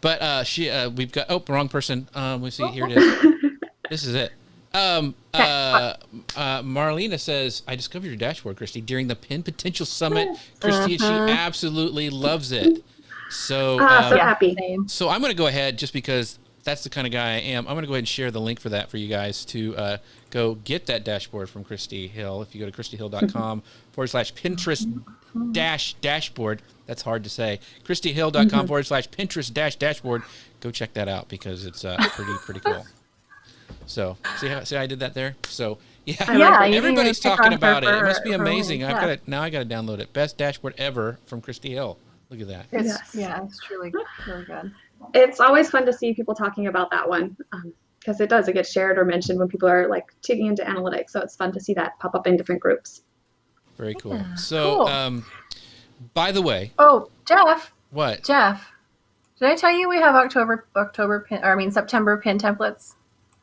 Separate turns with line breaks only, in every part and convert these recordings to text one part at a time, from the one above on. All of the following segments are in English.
But we've got wrong person. Let's see, here it is. This is it. Marlena says, I discovered your dashboard, Christy, during the Pin Potential Summit. Christy, she absolutely loves it. So,
so happy.
So I'm going to go ahead, just because that's the kind of guy I am. I'm going to go ahead and share the link for that for you guys to go get that dashboard from Christy Hill. If you go to christyhill.com/Pinterest-dashboard, that's hard to say. christyhill.com/Pinterest-dashboard. Go check that out because it's pretty cool. So see how I did that there? So everybody's talking about it. It must be amazing. I got to download it. Best dashboard ever from Christy Hill. Look at that.
It's truly really good.
It's always fun to see people talking about that one because it gets shared or mentioned when people are like digging into analytics. So it's fun to see that pop up in different groups.
Very cool. So, by the way.
Oh, Jeff.
What?
Jeff, did I tell you we have September pin templates?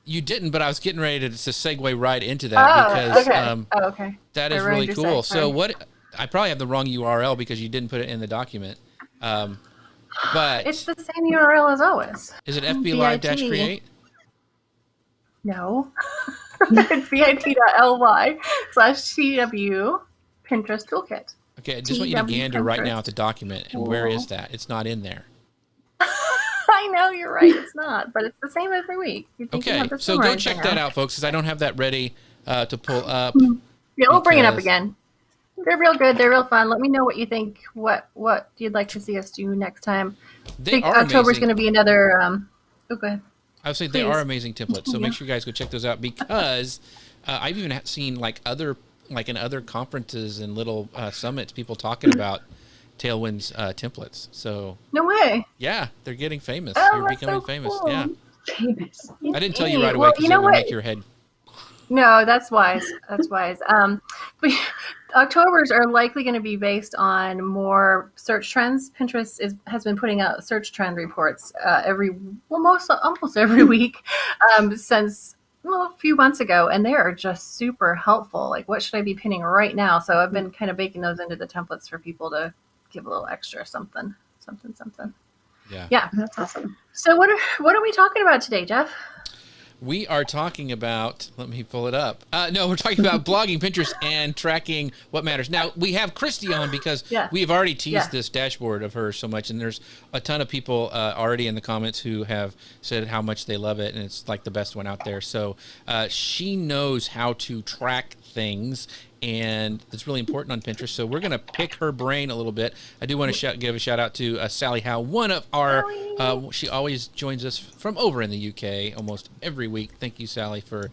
You didn't, but I was getting ready to segue right into that because
okay.
That is really cool. So what? I probably have the wrong URL because you didn't put it in the document. But
it's the same URL as always.
Is it FBLive-create?
No. It's bit.ly/TW Pinterest Toolkit.
Okay, I just want you to gander right now at the document. And where is that? It's not in there.
I know, you're right. It's not, but it's the same every week.
Okay, so go check that out, folks, because I don't have that ready to pull up.
Yeah, we'll bring it up again. They're real good. They're real fun. Let me know what you think. What you'd like to see us do next time. I think October's going to be another. Go ahead.
I would say they are amazing templates. So make sure you guys go check those out because I've even seen in other conferences and little summits, people talking about Tailwind's templates. So
no way.
Yeah, they're getting famous. They're becoming famous. Cool. Yeah,
famous.
I didn't tell you right away because it would make your head.
No, that's wise. That's wise. But Octobers are likely going to be based on more search trends. Pinterest has been putting out search trend reports almost every week since a few months ago, and they are just super helpful. Like, what should I be pinning right now? So I've been kind of baking those into the templates for people to give a little extra something. Yeah,
that's awesome.
So what are we talking about today, Jeff?
We are talking about, let me pull it up. No, we're talking about blogging, Pinterest, and tracking what matters. Now, we have Christy on because we've already teased this dashboard of hers so much, and there's a ton of people already in the comments who have said how much they love it, and it's like the best one out there. So she knows how to track things, and it's really important on Pinterest. So we're going to pick her brain a little bit. I do want to give a shout out to Sally Howe, one of our, she always joins us from over in the UK almost every week. Thank you, Sally, for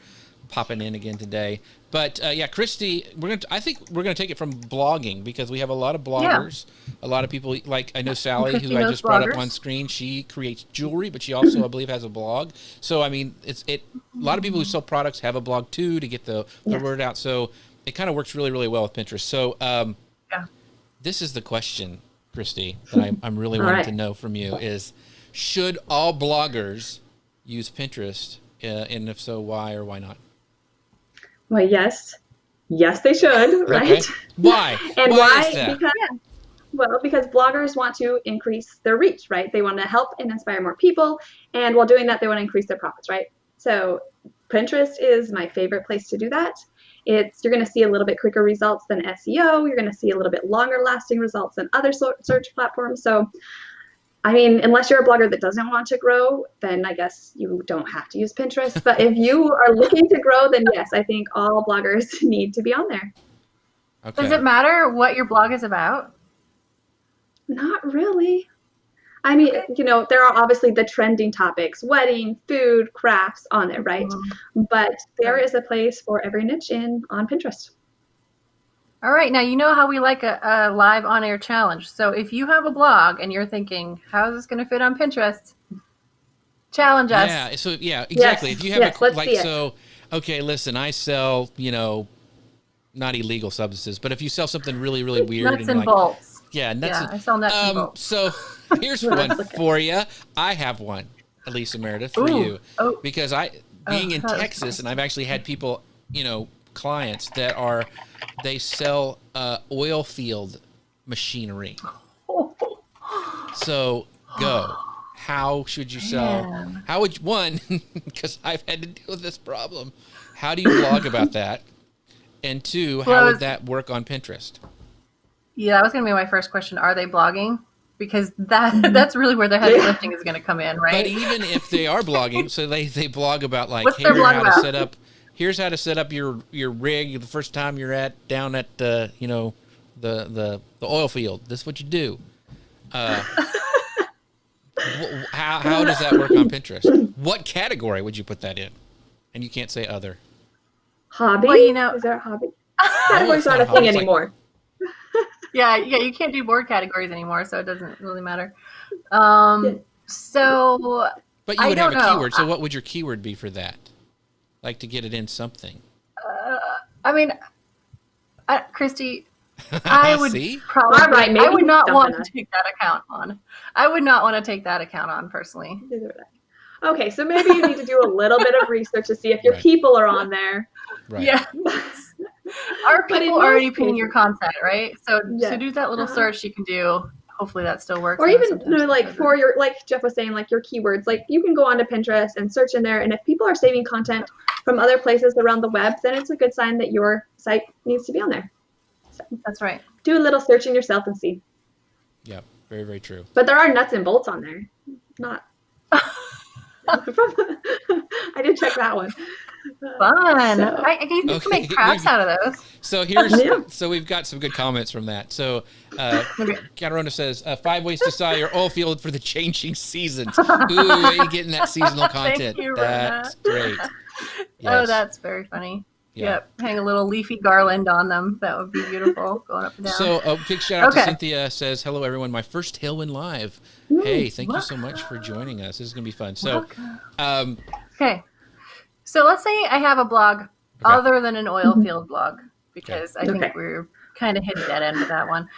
popping in again today. But Christy, I think we're going to take it from blogging because we have a lot of bloggers, a lot of people like I know Sally, who I just brought up on screen. She creates jewelry, but she also, I believe, has a blog. So I mean, a lot of people who sell products have a blog too to get the word out. So it kind of works really, really well with Pinterest. So this is the question, Christy, that I'm really wanting to know from you is, should all bloggers use Pinterest? And if so, why or why not?
Well, yes, they should, right?
Okay. Why?
And
why is that?
Because bloggers want to increase their reach, right? They want to help and inspire more people, and while doing that, they want to increase their profits, right? So Pinterest is my favorite place to do that. You're going to see a little bit quicker results than SEO. You're going to see a little bit longer lasting results than other search platforms. So, I mean, unless you're a blogger that doesn't want to grow, then I guess you don't have to use Pinterest. But if you are looking to grow, then yes, I think all bloggers need to be on there.
Okay.
Does it matter what your blog is about?
Not really. I mean, there are obviously the trending topics, wedding, food, crafts on there, right? But there is a place for every niche on Pinterest.
All right. Now, you know how we like a live on-air challenge. So if you have a blog and you're thinking, how is this going to fit on Pinterest? Challenge us.
Yeah. So, exactly.
Yes.
If you have okay, listen, I sell, not illegal substances, but if you sell something really, really weird.
Nuts and bolts.
Yeah.
I sell nuts and bolts.
So here's one for you. I have one, Elisa Meredith, for you. Because being in Texas, and I've actually had people, clients that they sell oil field machinery. So go. how should you sell?
Man.
How would you, one, because I've had to deal with this problem. How do you blog about that? And two, how would that work on Pinterest?
Yeah, that was going to be my first question. Are they blogging? Because that's really where the heavy lifting is going to come in, right?
But even if they are blogging, so they blog about like,
What's
hey,
their blog
how
about?
to set up. Here's how to set up your rig the first time you're down at the oil field. This is what you do. How does that work on Pinterest? What category would you put that in? And you can't say other.
Hobby?
Well,
is there a hobby? Category's not a thing anymore.
Yeah, you can't do board categories anymore, so it doesn't really matter. So,
but you would have a keyword. So, what would your keyword be for that? Like to get it in something.
I mean, Christy, I would probably.
All right, maybe
I would not want to take that account on. I would not want to take that account on personally.
Okay, so maybe you need to do a little bit of research to see if your people are on there.
Right.
Yeah. Are people already putting your content, right? So do that little search you can do. Hopefully that still works.
Or even for your, like Jeff was saying, like your keywords, like you can go onto Pinterest and search in there. And if people are saving content from other places around the web, then it's a good sign that your site needs to be on there. So
that's right.
Do a little searching yourself and see.
Yeah, very, very true.
But there are nuts and bolts on there. Not. I did check that one.
Fun. You can make crafts out of those.
So so we've got some good comments from that. So Catarona says 5 ways to sell your oil field for the changing seasons. Ooh, you're getting that seasonal content.
Thank you,
that's great.
Yes. Oh, that's very funny. Yeah. Yep. Hang a little leafy garland on them. That would be beautiful. Going up and down.
So a big shout out to Cynthia. Says, hello, everyone. My first Tailwind Live. Hey, thank you so much for joining us. This is going to be fun. So,
okay. So let's say I have a blog other than an oil field blog, because I think we're kind of hitting dead end with that one.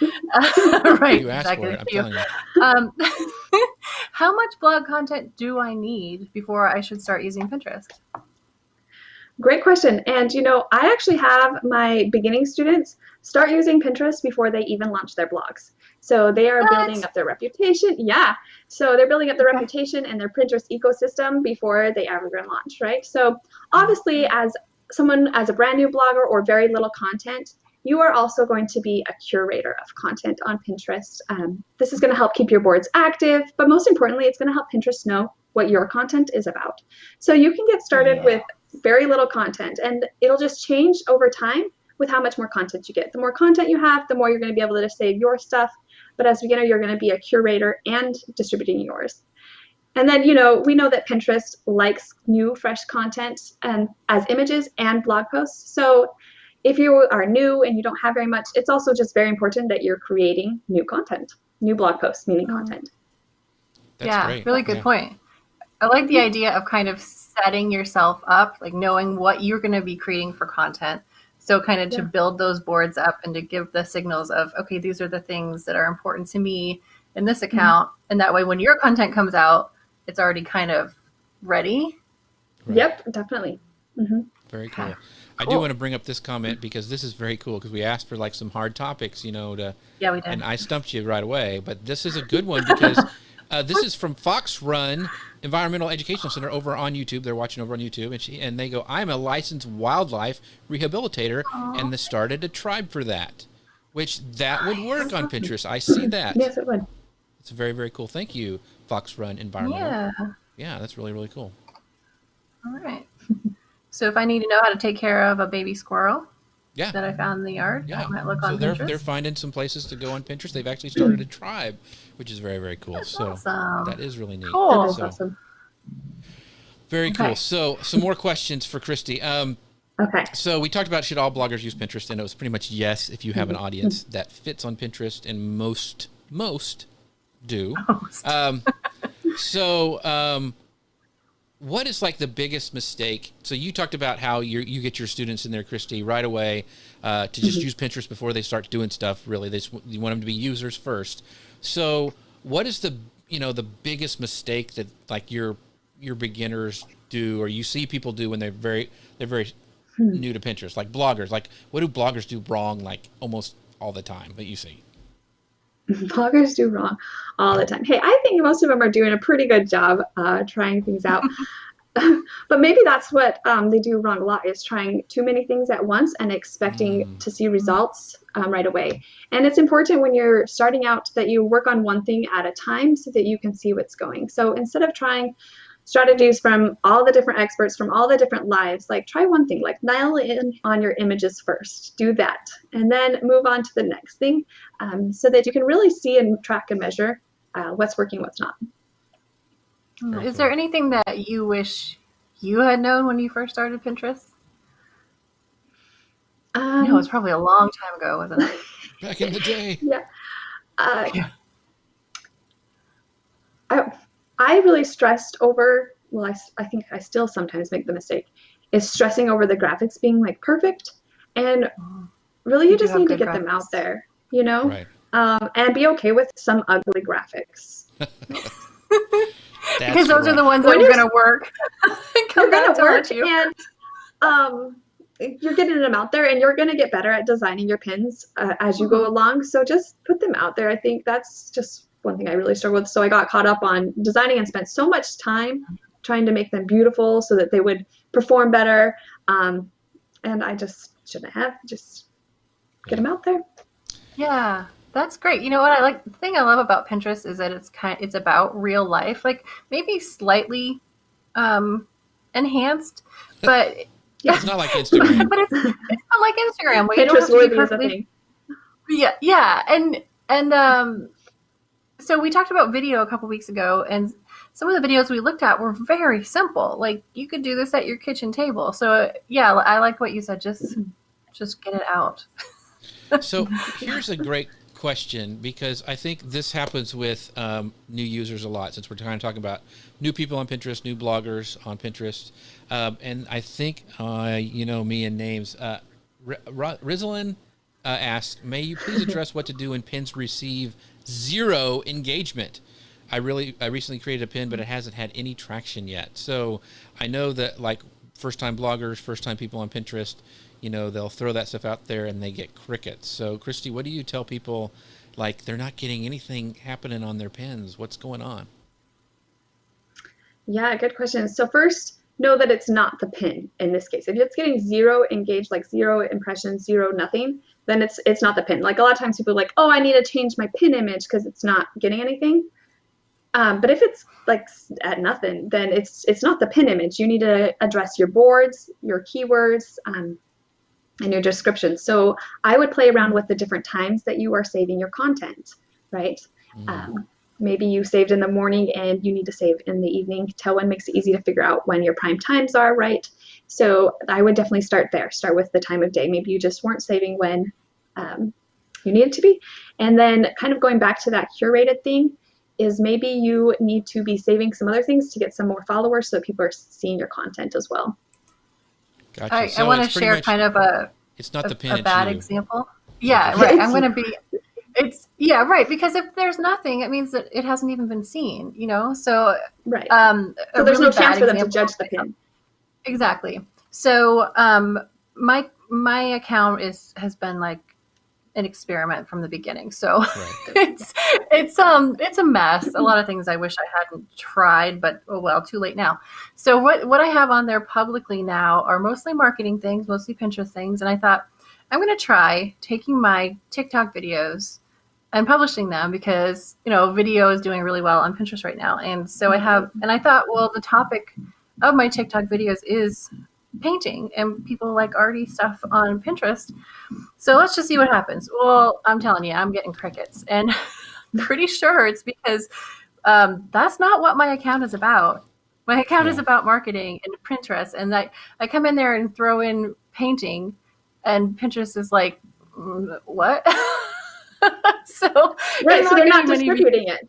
Right.
You asked for it. I'm telling you.
How much blog content do I need before I should start using Pinterest?
Great question. And, I actually have my beginning students start using Pinterest before they even launch their blogs. So they are building up their reputation. Yeah. So they're building up their reputation and their Pinterest ecosystem before they ever launch, right? So obviously, as a brand new blogger or very little content, you are also going to be a curator of content on Pinterest. This is going to help keep your boards active, but most importantly, it's going to help Pinterest know what your content is about. So you can get started with very little content, and it'll just change over time with how much more content you get. The more content you have, the more you're going to be able to save your stuff. But as a beginner, you're going to be a curator and distributing yours. And then, we know that Pinterest likes new, fresh content and as images and blog posts. So if you are new and you don't have very much, it's also just very important that you're creating new content, new blog posts, meaning content.
That's great.
Really good point. I like the idea of kind of setting yourself up, like knowing what you're going to be creating for content. So kind of to build those boards up and to give the signals of, okay, these are the things that are important to me in this account. And that way, when your content comes out, it's already kind of ready.
Right. Yep, definitely.
Very cool. I do want to bring up this comment because this is very cool, because we asked for like some hard topics, we did. And I stumped you right away. But this is a good one because this is from Fox Run Environmental Educational Center over on YouTube. They're watching over on YouTube, and they go, I'm a licensed wildlife rehabilitator and started a tribe for that, which that would work on Pinterest. I see that.
Yes, it would.
It's very, very cool. Thank you, Fox Run Environmental. Yeah, that's really, really cool.
All right. So if I need to know how to take care of a baby squirrel that I found in the yard, I might look on Pinterest.
They're finding some places to go on Pinterest. They've actually started a tribe, which is very, very cool.
That's
awesome. That is really neat.
Cool.
That is awesome.
Very cool. So some more questions for Christy.
Okay.
So we talked about should all bloggers use Pinterest, and it was pretty much yes if you have an audience that fits on Pinterest, and most do. What is like the biggest mistake? So you talked about how you get your students in there, Christy, right away to just use Pinterest before they start doing stuff. Really, you want them to be users first. So what is the biggest mistake that like your beginners do, or you see people do when they're very new to Pinterest, like bloggers? Like what do bloggers do wrong like almost all the time that you see?
Bloggers do wrong all the time. Hey, I think most of them are doing a pretty good job trying things out. But maybe that's what they do wrong a lot, is trying too many things at once and expecting to see results right away. And it's important when you're starting out that you work on one thing at a time so that you can see what's going. So instead of trying strategies from all the different experts from all the different lives, like try one thing, like nail in on your images first, do that, and then move on to the next thing, so that you can really see and track and measure what's working, what's not.
Is there anything that you wish you had known when you first started Pinterest? No, it's probably a long time ago, wasn't it?
Back in the day.
Yeah. I really stressed over, well, I think I still sometimes make the mistake, is stressing over the graphics being like perfect. And really you just need to get them out there, you know?
Right.
And be okay with some ugly graphics.
Because those are the ones that are going to work.
They're going to work, and you're getting them out there, and you're going to get better at designing your pins as you go along. So just put them out there. I think that's just one thing I really struggled with. So I got caught up on designing and spent so much time trying to make them beautiful so that they would perform better. And I just shouldn't have. Just get them out there.
Yeah. That's great. You know what the thing I love about Pinterest is that it's about real life, like maybe slightly enhanced, but
it's not like Instagram.
But it's not like Instagram. Where
Pinterest worthy is a thing.
Yeah. And so we talked about video a couple weeks ago, and some of the videos we looked at were very simple. Like you could do this at your kitchen table. So yeah, I like what you said. Just get it out.
So here's a great question, because I think this happens with new users a lot, since we're kind of talking about new people on Pinterest, new bloggers on Pinterest. And I think, you know me and names, Rizalyn asks, may you please address what to do when pins receive 0 engagement? I recently created a pin, but it hasn't had any traction yet. So I know that like first-time bloggers, first-time people on Pinterest, you know, they'll throw that stuff out there and they get crickets. So Christy, what do you tell people, like they're not getting anything happening on their pins? What's going on?
Yeah, good question. So first, know that it's not the pin in this case. If it's getting 0 engaged, like 0 impressions, 0 nothing, then it's not the pin. Like a lot of times people are like, oh, I need to change my pin image because it's not getting anything. But if it's like at nothing, then it's not the pin image. You need to address your boards, your keywords, and your description. So I would play around with the different times that you are saving your content, right? Maybe you saved in the morning and you need to save in the evening. Tailwind makes it easy to figure out when your prime times are, right? So I would definitely start there. Start with the time of day. Maybe you just weren't saving when you needed to be. And then kind of going back to that curated thing is maybe you need to be saving some other things to get some more followers so that people are seeing your content as well.
Gotcha.
I want to share kind of
it's not the pin,
a bad example. Yeah, right. I'm going to be. Yeah, right. Because if there's nothing, it means that it hasn't even been seen. You know, so
right. So there's
really
no chance for them to judge the pin.
Exactly. So my account has been like an experiment from the beginning. So right. it's a mess. A lot of things I wish I hadn't tried, but oh well, too late now. So what I have on there publicly now are mostly marketing things, mostly Pinterest things. And I thought I'm going to try taking my TikTok videos and publishing them because, you know, video is doing really well on Pinterest right now. And so I thought, well, the topic of my TikTok videos is painting and people like arty stuff on Pinterest. So let's just see what happens. Well, I'm telling you, I'm getting crickets, and I'm pretty sure it's because that's not what my account is about. My account is about marketing and Pinterest, and I come in there and throw in painting, and Pinterest is like, what? So
right, so they're not distributing it.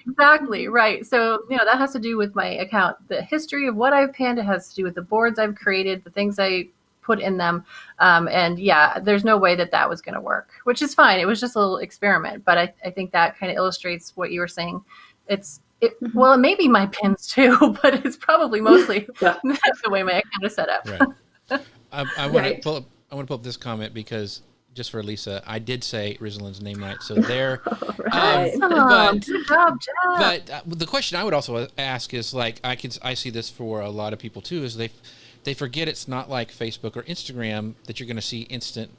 Exactly, right. So, you know, that has to do with my account. The history of what I've pinned, it has to do with the boards I've created, the things I put in them. And yeah, there's no way that was going to work, which is fine. It was just a little experiment. But I think that kind of illustrates what you were saying. Well, it may be my pins too, but it's probably mostly the way my account is set up.
Right. I want to pull up this comment because just for Lisa, I did say Rizalin's name right. So there.
Right.
Good job, Jeff.
But the question I would also ask is like, I see this for a lot of people too, is they forget it's not like Facebook or Instagram that you're going to see instant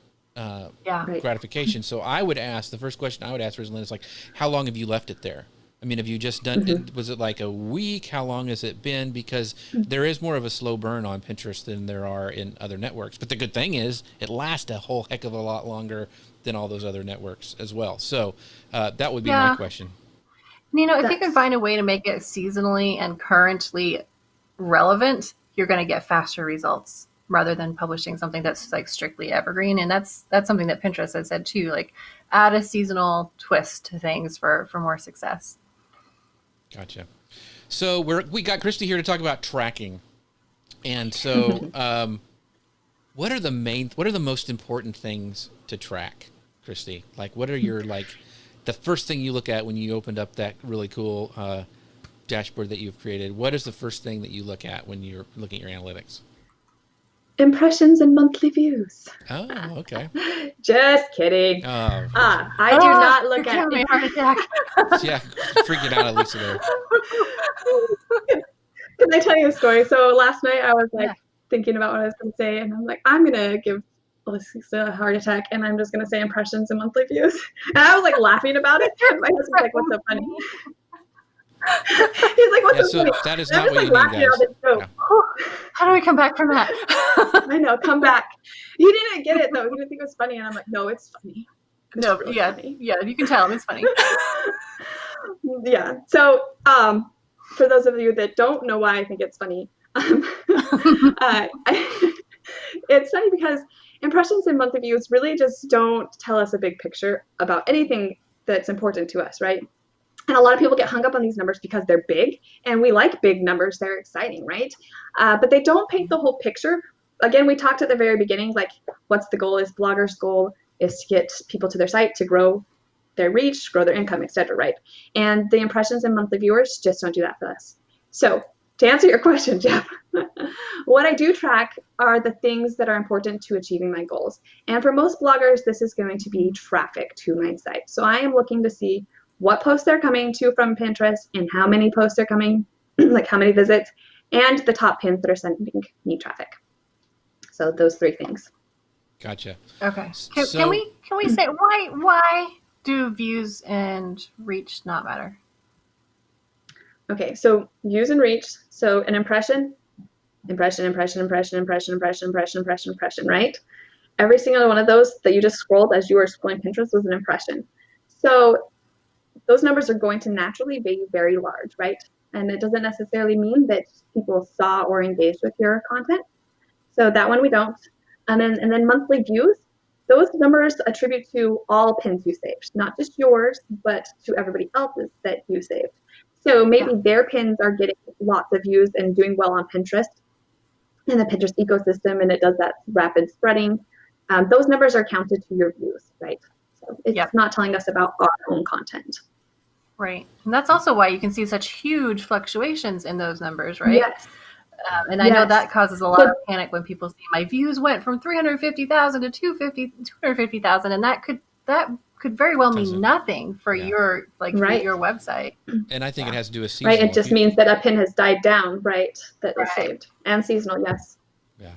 gratification. So I would ask, the first question I would ask Rizalin is like, how long have you left it there? I mean, have you just done it? Was it like a week? How long has it been? Because there is more of a slow burn on Pinterest than there are in other networks. But the good thing is it lasts a whole heck of a lot longer than all those other networks as well. So that would be my question.
If you can find a way to make it seasonally and currently relevant, you're going to get faster results rather than publishing something that's like strictly evergreen. And that's something that Pinterest has said too, like add a seasonal twist to things for more success.
Gotcha. So we got Christy here to talk about tracking. And so what are the most important things to track, Christy? Like what are your the first thing you look at when you opened up that really cool dashboard that you've created? What is the first thing that you look at when you're looking at your analytics?
Impressions and monthly views.
Oh, okay.
Just kidding.
Oh,
I do not look at
me a heart attack.
Yeah, freaking out at Lisa there.
Can I tell you a story? So last night I was thinking about what I was going to say, and I'm like, I'm going to give Lisa a heart attack, and I'm just going to say impressions and monthly views. And I was like laughing about it, and my husband's like, what's so funny? He's like, what's so funny?
That is not what you need, guys. Yeah.
How do we come back from that?
I know, come back. You didn't get it, though. He didn't think it was funny, and I'm like, no, it's funny. It's really funny.
Yeah, you can tell him it's funny.
Yeah. So for those of you that don't know why I think it's funny, it's funny because impressions and monthly views really just don't tell us a big picture about anything that's important to us, right? And a lot of people get hung up on these numbers because they're big, and we like big numbers. They're exciting, right? But they don't paint the whole picture. Again, we talked at the very beginning, like what's the goal is bloggers' goal is to get people to their site to grow their reach, grow their income, etc., right? And the impressions and monthly viewers just don't do that for us. So to answer your question, Jeff, what I do track are the things that are important to achieving my goals. And for most bloggers, this is going to be traffic to my site. So I am looking to see what posts they're coming to from Pinterest and how many posts they're coming, like how many visits, and the top pins that are sending me traffic. So those three things.
Gotcha.
Okay. Can we say why do views and reach not matter?
Okay, so views and reach. So an impression, right? Every single one of those that you just scrolled as you were scrolling Pinterest was an impression. So those numbers are going to naturally be very large, right? And it doesn't necessarily mean that people saw or engaged with your content. So that one we don't. And then monthly views, those numbers attribute to all pins you saved, not just yours, but to everybody else's that you saved. So maybe their pins are getting lots of views and doing well on Pinterest in the Pinterest ecosystem, and it does that rapid spreading. Those numbers are counted to your views, right? So it's not telling us about our own content.
Right. And that's also why you can see such huge fluctuations in those numbers, right?
Yes.
And I know that causes a lot of panic when people see my views went from 350,000 to 250,000, and that could very well mean nothing for your for your website.
And I think it has to do with seasonal.
Right. It just means that a pin has died down, right? That was saved. And seasonal, yes.
Yeah.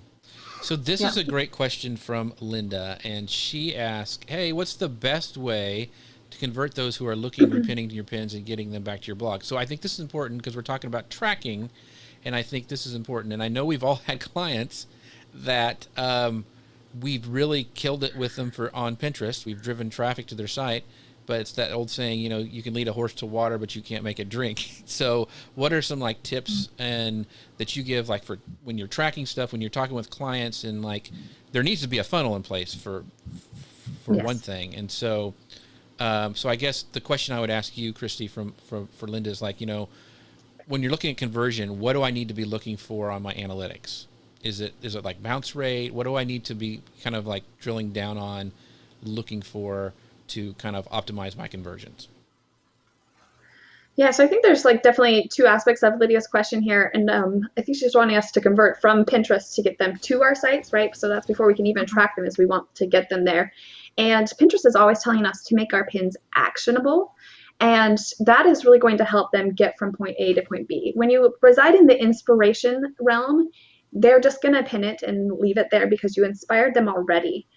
So this is a great question from Linda, and she asked, hey, what's the best way to convert those who are looking, repinning to your pins and getting them back to your blog? So I think this is important because we're talking about tracking, and I think this is important. And I know we've all had clients that we've really killed it with them on Pinterest. We've driven traffic to their site, but it's that old saying, you can lead a horse to water, but you can't make it drink. So what are some tips and that you give for when you're tracking stuff, when you're talking with clients, and there needs to be a funnel in place for one thing. And so I guess the question I would ask you, Christy, for Linda is when you're looking at conversion, what do I need to be looking for on my analytics? Is it bounce rate? What do I need to be kind of drilling down on, looking for to kind of optimize my conversions?
Yeah, so I think there's definitely two aspects of Lydia's question here. And I think she's wanting us to convert from Pinterest to get them to our sites, right? So that's before we can even track them, as we want to get them there. And Pinterest is always telling us to make our pins actionable. And that is really going to help them get from point A to point B. When you reside in the inspiration realm, they're just going to pin it and leave it there because you inspired them already.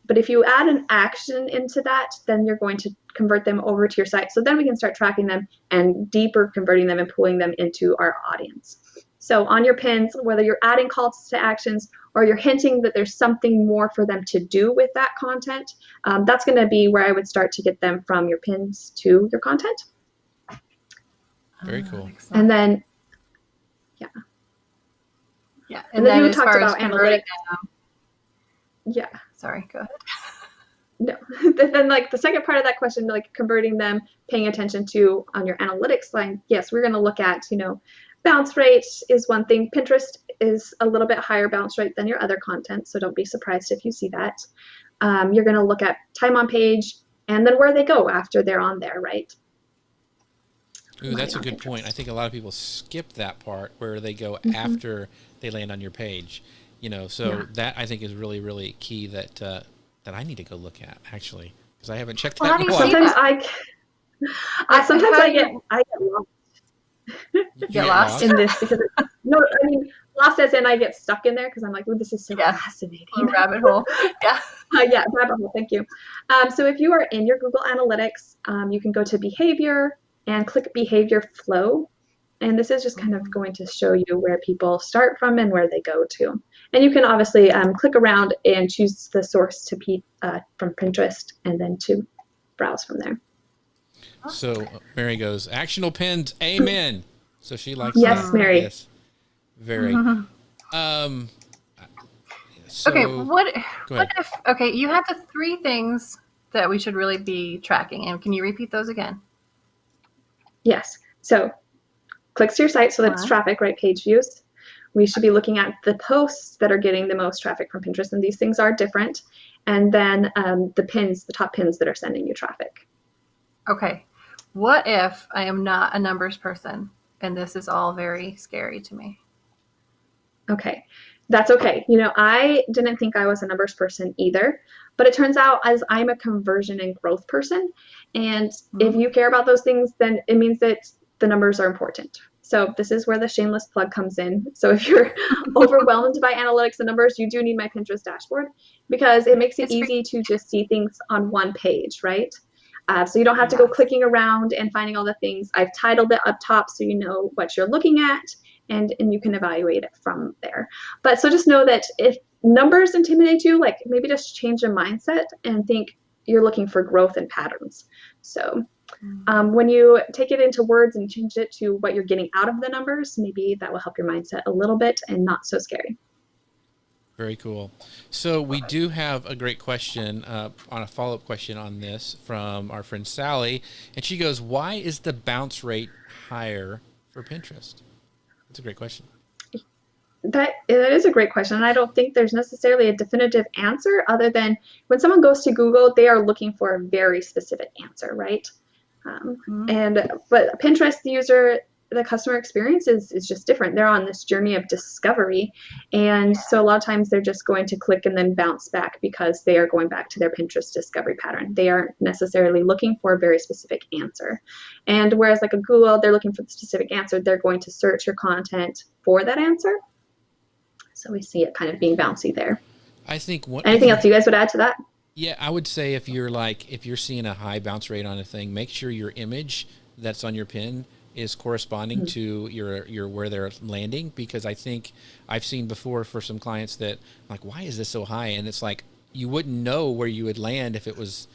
But if you add an action into that, then you're going to convert them over to your site. So then we can start tracking them and deeper converting them and pulling them into our audience. So on your pins, whether you're adding calls to actions or you're hinting that there's something more for them to do with that content, that's going to be where I would start to get them from your pins to your content.
Very cool.
And then,
yeah.
And then you talked about analytics. Yeah.
Sorry, go ahead.
No. Then like the second part of that question, like converting them, paying attention to on your analytics line. Yes, we're going to look at, bounce rate is one thing. Pinterest is a little bit higher bounce rate than your other content, so don't be surprised if you see that. You're going to look at time on page and then where they go after they're on there, right?
Ooh, that's a good point. I think a lot of people skip that part where they go after they land on your page. That I think is really, really key that that I need to go look at actually, because I haven't checked that in a while.
Sometimes I get lost.
You
get lost in this because lost as in I get stuck in there because I'm like, oh, this is so fascinating.
Rabbit hole. Yeah.
Rabbit hole. Thank you. So if you are in your Google Analytics, you can go to behavior and click behavior flow. And this is just kind of going to show you where people start from and where they go to. And you can obviously click around and choose the source to from Pinterest and then to browse from there.
So Mary goes, actionable pins, amen. So she likes
yes,
that.
Mary.
Yes, very.
Okay, what if, you have the 3 things that we should really be tracking, and can you repeat those again?
Yes. So clicks to your site, so that's traffic, right? Page views. We should be looking at the posts that are getting the most traffic from Pinterest, and these things are different. And then the pins, the top pins that are sending you traffic.
Okay. What if I am not a numbers person and this is all very scary to me?
Okay. That's okay. I didn't think I was a numbers person either, but it turns out as I'm a conversion and growth person, and if you care about those things, then it means that the numbers are important. So this is where the shameless plug comes in. So if you're overwhelmed by analytics and numbers, you do need my Pinterest dashboard because it makes it easy to just see things on one page, right? So you don't have to go clicking around and finding all the things. I've titled it up top so you know what you're looking at, and you can evaluate it from there. But so just know that if numbers intimidate you, like maybe just change your mindset and think you're looking for growth and patterns. So when you take it into words and change it to what you're getting out of the numbers, maybe that will help your mindset a little bit and not so scary.
Very cool. So we do have a great question on a follow-up question on this from our friend Sally. And she goes, why is the bounce rate higher for Pinterest? That's a great question.
That is a great question. And I don't think there's necessarily a definitive answer other than when someone goes to Google, they are looking for a very specific answer, right? But Pinterest user, the customer experience is just different. They're on this journey of discovery. And so a lot of times they're just going to click and then bounce back because they are going back to their Pinterest discovery pattern. They aren't necessarily looking for a very specific answer. And whereas like a Google, they're looking for the specific answer, they're going to search your content for that answer. So we see it kind of being bouncy there.
I think
anything else you guys would add to that?
Yeah, I would say if you're seeing a high bounce rate on a thing, make sure your image that's on your pin is corresponding to your where they're landing, because I think I've seen before for some clients that like, why is this so high? And it's like you wouldn't know where you would land if it was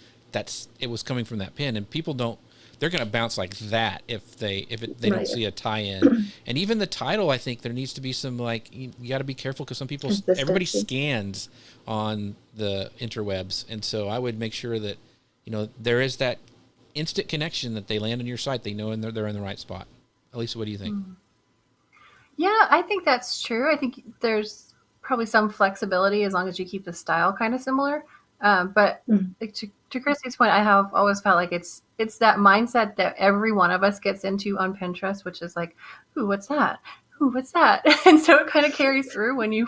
coming from that pin, and people they're going to bounce like that if they don't see a tie-in. And even the title, I think there needs to be some, like, you got to be careful because some people, everybody scans on the interwebs. And so I would make sure that, there is that instant connection that they land on your site. They know they're in the right spot. Elisa, what do you think?
Yeah, I think that's true. I think there's probably some flexibility as long as you keep the style kind of similar. But like to Christy's point, I have always felt like it's that mindset that every one of us gets into on Pinterest, which is like, ooh, what's that? ooh, what's that? And so it kind of carries through when you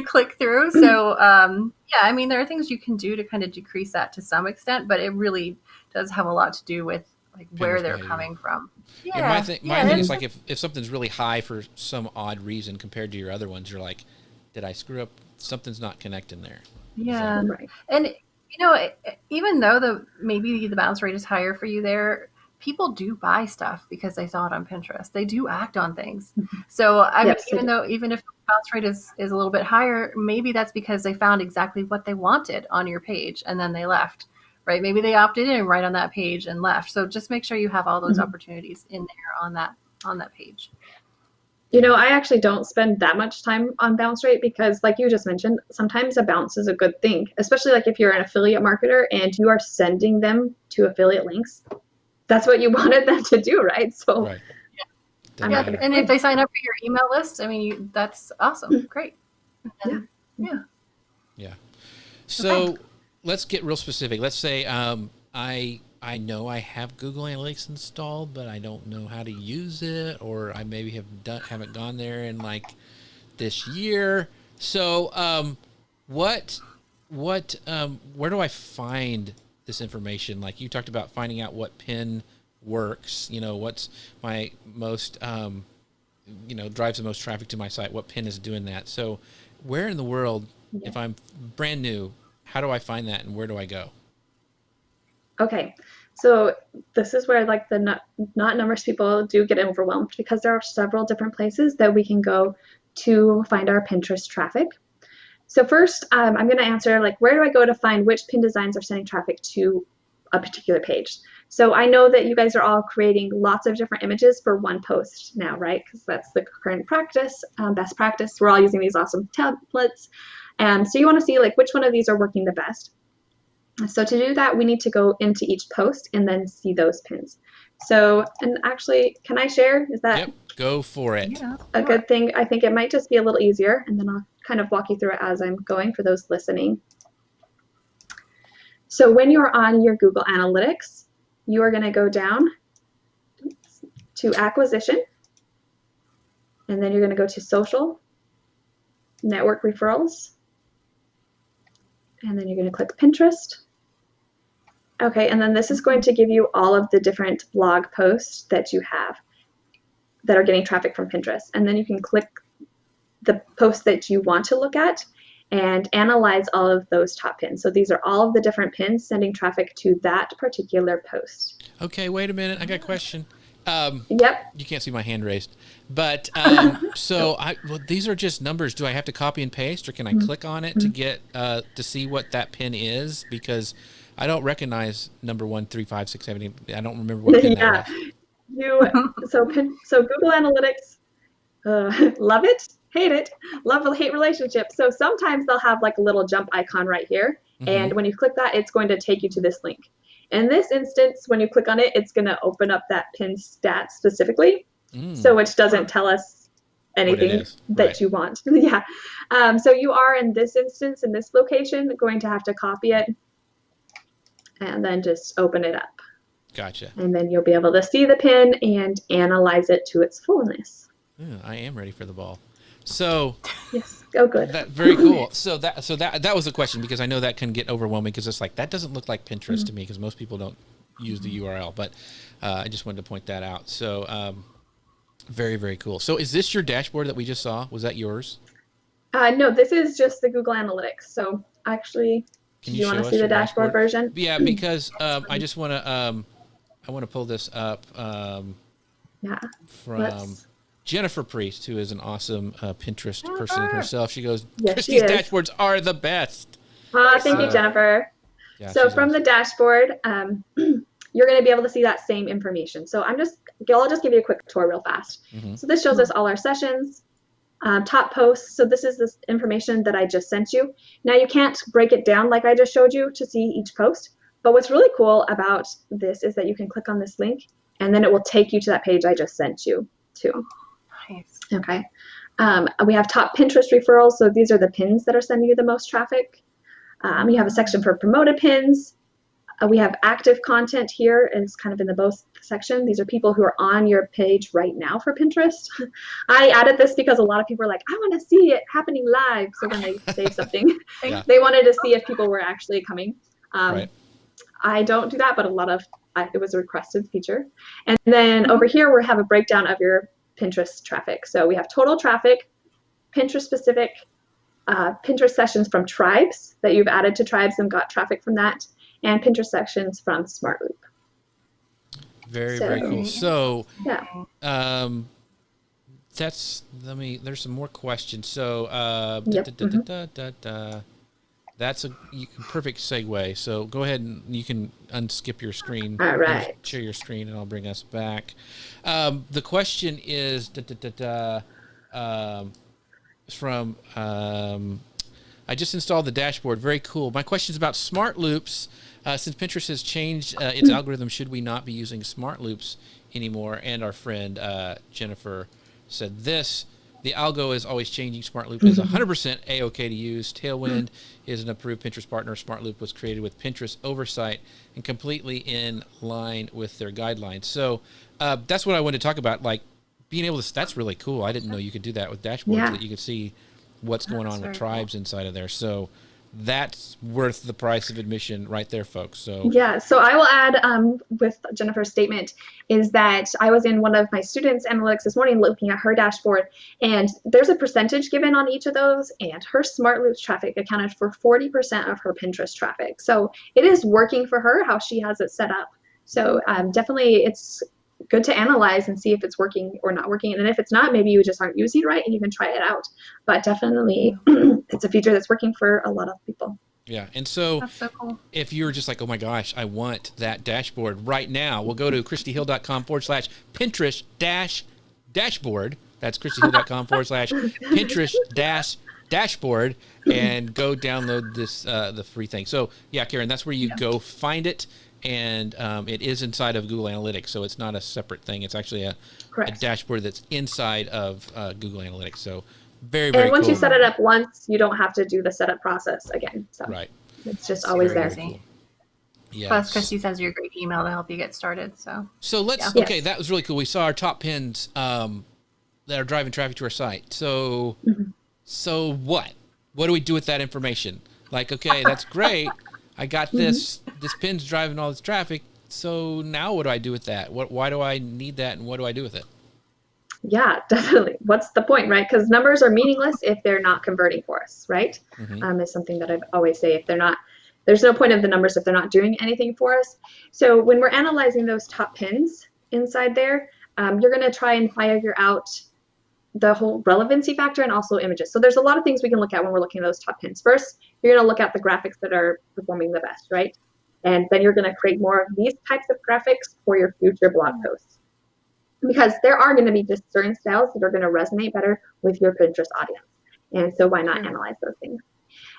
click through. So yeah, I mean, there are things you can do to kind of decrease that to some extent, but it really does have a lot to do with like where they're coming from.
Yeah, my thing is like if something's really high for some odd reason compared to your other ones, you're like, did I screw up? Something's not connecting there.
Yeah, right. And you know, even though maybe the bounce rate is higher for you there, people do buy stuff because they saw it on Pinterest. They do act on things. So I mean, even if the bounce rate is a little bit higher, maybe that's because they found exactly what they wanted on your page and then they left, right? Maybe they opted in right on that page and left. So just make sure you have all those opportunities in there on that page.
You know, I actually don't spend that much time on bounce rate because, like you just mentioned, sometimes a bounce is a good thing, especially like if you're an affiliate marketer and you are sending them to affiliate links. That's what you wanted them to do, right? So,
right.
And if they sign up for your email list, I mean, that's awesome. Great.
Yeah. So let's get real specific. Let's say I know I have Google Analytics installed, but I don't know how to use it, or I maybe haven't gone there in like this year. So, where do I find this information? Like you talked about finding out what pin works. You know, what's my most, drives the most traffic to my site. What pin is doing that? So, where in the world, if I'm brand new, how do I find that, and where do I go?
Okay, so this is where like the not numbers people do get overwhelmed because there are several different places that we can go to find our Pinterest traffic. So first, I'm going to answer like, where do I go to find which pin designs are sending traffic to a particular page? So I know that you guys are all creating lots of different images for one post now, right? Because that's the current practice, best practice. We're all using these awesome templates. And so you want to see like which one of these are working the best. So to do that, we need to go into each post and then see those pins. So, and actually, can I share? Is that
go for it? Yeah,
a good thing? I think it might just be a little easier, and then I'll kind of walk you through it as I'm going for those listening. So when you're on your Google Analytics, you are going to go down to acquisition, and then you're going to go to social, network referrals, and then you're going to click Pinterest. Okay, and then this is going to give you all of the different blog posts that you have that are getting traffic from Pinterest. And then you can click the post that you want to look at and analyze all of those top pins. So these are all of the different pins sending traffic to that particular post.
Okay, wait a minute. I got a question.
Yep.
You can't see my hand raised. But so these are just numbers. Do I have to copy and paste, or can I click on it to get to see what that pin is? Because I don't recognize number 1, 3, 5, 6, 7, 8. I don't remember what pin that was.
So Google Analytics, love it, hate it, love-hate relationship. So sometimes they'll have like a little jump icon right here. And when you click that, it's going to take you to this link. In this instance, when you click on it, it's going to open up that pin stat specifically. So which doesn't tell us anything that you want. So you are in this instance, in this location, going to have to copy it and then just open it up.
Gotcha.
And then you'll be able to see the pin and analyze it to its fullness.
I am ready for the ball. So
yes, oh good.
Very cool. So that was the question, because I know that can get overwhelming, because it's like, that doesn't look like Pinterest to me, because most people don't use the URL, but I just wanted to point that out. So very, very cool. So is this your dashboard that we just saw? Was that yours?
No, this is just the Google Analytics. So actually, do you want to see the dashboard version?
Yeah, because I just want to I want to pull this up from Jennifer Priest, who is an awesome Pinterest person herself. She goes, Christy's dashboards are the best.
Thank you, Jennifer. Yeah, so from the dashboard, you're going to be able to see that same information. So I'll just give you a quick tour real fast. So this shows us all our sessions, top posts. So this is this information that I just sent you. Now you can't break it down like I just showed you to see each post. But what's really cool about this is that you can click on this link and then it will take you to that page I just sent you to.
Nice.
Okay. We have top Pinterest referrals. So these are the pins that are sending you the most traffic. You have a section for promoted pins. We have active content here, and it's kind of in the section. These are people who are on your page right now for Pinterest. I added this because a lot of people are like, I want to see it happening live. So when they save something, they wanted to see if people were actually coming. Right. I don't do that, but it was a requested feature. And then over here, we have a breakdown of your Pinterest traffic. So we have total traffic, Pinterest specific, Pinterest sessions from tribes that you've added to tribes and got traffic from that, and Pinterest sections from SmartLoop.
Very cool. So there's some more questions. So that's a perfect segue. So go ahead and you can unskip your screen.
All right.
Share your screen and I'll bring us back. The question is from I just installed the dashboard. Very cool. My question is about smart loops. Since Pinterest has changed its algorithm, should we not be using smart loops anymore? And our friend Jennifer said this: the algo is always changing. Smart loop is 100% a-okay to use. Tailwind is an approved Pinterest partner. Smart loop was created with Pinterest oversight and completely in line with their guidelines. So that's what I wanted to talk about. Like being able to. That's really cool. I didn't know you could do that with dashboards. That you could see what's going on with tribes inside of there. So that's worth the price of admission right there, folks. So
so I will add with Jennifer's statement is that I was in one of my students' analytics this morning looking at her dashboard, and there's a percentage given on each of those, and her smart loops traffic accounted for 40% of her Pinterest traffic. So it is working for her how she has it set up. So definitely it's good to analyze and see if it's working or not working. And if it's not, maybe you just aren't using it right and you can try it out. But definitely it's a feature that's working for a lot of people.
Yeah. And so,
that's so cool.
If you're just like, oh my gosh, I want that dashboard right now, we'll go to christyhill.com/Pinterest-dashboard. That's christyhill.com/Pinterest-dashboard and go download this, the free thing. So yeah, Karen, that's where you go find it. And it is inside of Google Analytics, so it's not a separate thing. It's actually a dashboard that's inside of Google Analytics. So very cool.
And once you set it up once, you don't have to do the setup process again. So it's just always there.
Easy. Yes. Plus, Christy says you're a great email to help you get started. So
let's that was really cool. We saw our top pins that are driving traffic to our site. So so what do we do with that information? Like, okay, that's great. I got this pin's driving all this traffic. So now what do I do with that? Why do I need that? And what do I do with it?
Yeah, definitely. What's the point, right? Because numbers are meaningless if they're not converting for us, right? Is something that I always say. If they're not, there's no point of the numbers if they're not doing anything for us. So when we're analyzing those top pins inside there, you're going to try and figure out the whole relevancy factor and also images. So there's a lot of things we can look at when we're looking at those top pins. First, you're going to look at the graphics that are performing the best, right? And then you're going to create more of these types of graphics for your future blog posts. Because there are going to be just certain styles that are going to resonate better with your Pinterest audience. And so why not analyze those things?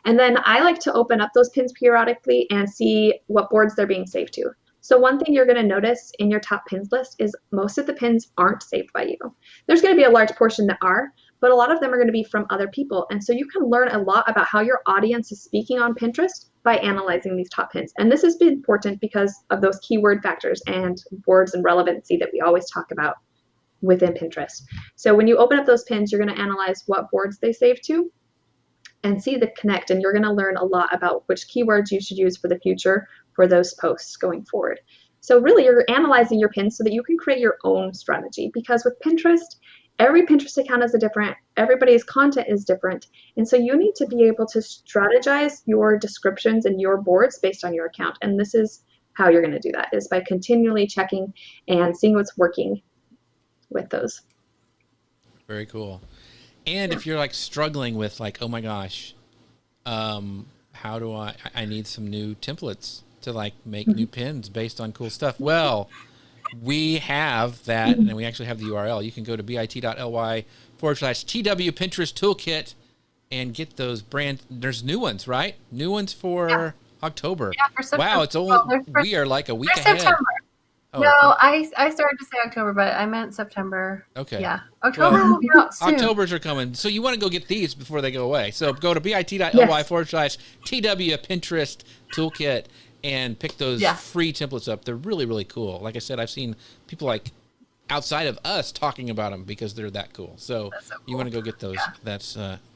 And then I like to open up those pins periodically and see what boards they're being saved to. So one thing you're going to notice in your top pins list is most of the pins aren't saved by you. There's going to be a large portion that are, but a lot of them are going to be from other people. And so you can learn a lot about how your audience is speaking on Pinterest by analyzing these top pins. And this has been important because of those keyword factors and words and relevancy that we always talk about within Pinterest. So when you open up those pins, you're going to analyze what boards they save to and see the connect. And you're going to learn a lot about which keywords you should use for the future for those posts going forward. So really you're analyzing your pins so that you can create your own strategy, because with Pinterest, every Pinterest account is everybody's content is different. And so you need to be able to strategize your descriptions and your boards based on your account. And this is how you're going to do that, is by continually checking and seeing what's working with those.
Very cool. And if you're like struggling with like, oh my gosh, how do I need some new templates to like make new pins based on cool stuff. Well, we have that, and we actually have the URL. You can go to bit.ly/TW Pinterest Toolkit and get those there's new ones, right? New ones for October.
Yeah, for September.
Wow, it's only, we are like a week ahead.
September.
Oh,
no, I started to say October, but I meant September.
Okay.
Yeah. October will be out soon.
Octobers are coming. So you want to go get these before they go away. So go to bit.ly/TW Pinterest Toolkit and pick those free templates up. They're really, really cool. Like I said, I've seen people like outside of us talking about them because they're that cool. So, you want to go get those. Yeah.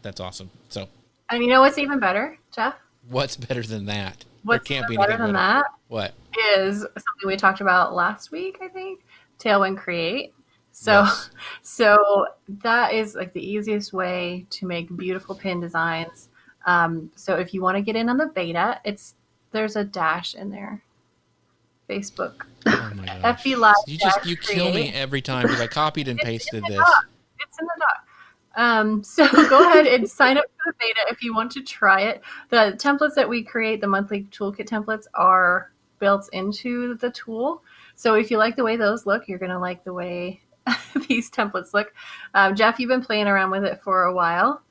That's awesome. So,
and you know what's even better, Jeff?
What's better than that?
What's
there can't be
better than that?
What?
Is something we talked about last week, I think. Tailwind Create. So that is like the easiest way to make beautiful pin designs. So if you want to get in on the beta, there's a dash in there. Facebook.
Oh my gosh.
FB Live.
You kill me every time because I copied and pasted this.
It's in the doc. So go ahead and sign up for the beta if you want to try it. The templates that we create, the monthly toolkit templates, are built into the tool. So if you like the way those look, you're going to like the way these templates look. Jeff, you've been playing around with it for a while.